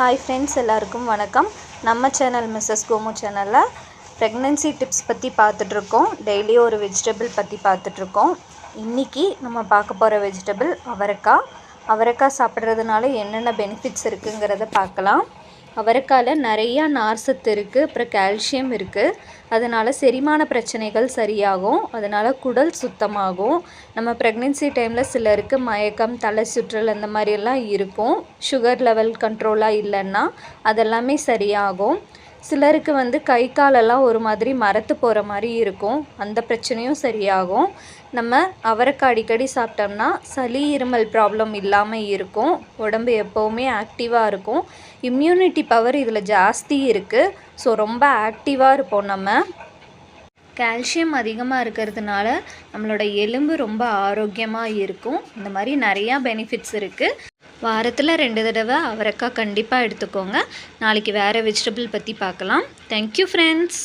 Hi friends, எல்லாருக்கும் வணக்கம். நம்ம சேனல் மிஸ்ஸஸ் கோமு சேனலில் ப்ரெக்னென்சி டிப்ஸ் பற்றி பார்த்துட்ருக்கோம். டெய்லி ஒரு வெஜிடபிள் பற்றி பார்த்துட்ருக்கோம். இன்றைக்கி நம்ம பார்க்க போகிற வெஜிடபிள் அவரைக்காய். அவரைக்காய் சாப்பிட்றதுனால என்னென்ன பெனிஃபிட்ஸ் இருக்குங்கிறத பார்க்கலாம். அவரைக்காயில் நிறையா நார் சத்து இருக்குது, அப்புறம் கால்சியம் இருக்குது. அதனால் செரிமான பிரச்சனைகள் சரியாகும், அதனால் குடல் சுத்தமாகும். நம்ம ப்ரெக்னென்சி டைமில் சிலருக்கு மயக்கம், தலை சுற்றல் அந்த மாதிரியெல்லாம் இருக்கும். சுகர் லெவல் கண்ட்ரோலாக இல்லைன்னா அதெல்லாமே சரியாகும். சிலருக்கு கை காலெல்லாம் ஒரு மாதிரி மரத்து போகிற மாதிரி இருக்கும், அந்த பிரச்சனையும் சரியாகும். நம்ம அவரைக்காய் அடிக்கடி சாப்பிட்டோம்னா சளி இருமல் ப்ராப்ளம் இல்லாமல் இருக்கும். உடம்பு எப்போவுமே ஆக்டிவாக இருக்கும். இம்யூனிட்டி பவர் இதில் ஜாஸ்தி இருக்குது. ஸோ ரொம்ப ஆக்டிவாக இருப்போம். நம்ம கால்சியம் அதிகமாக இருக்கிறதுனால நம்மளோட எலும்பு ரொம்ப ஆரோக்கியமாக இருக்கும். இந்த மாதிரி நிறையா பெனிஃபிட்ஸ் இருக்குது. வாரத்தில் 2 தடவை அவரைக்காய் கண்டிப்பாக எடுத்துக்கோங்க. நாளைக்கு வேறு வெஜிடபிள் பற்றி பார்க்கலாம். Thank you friends.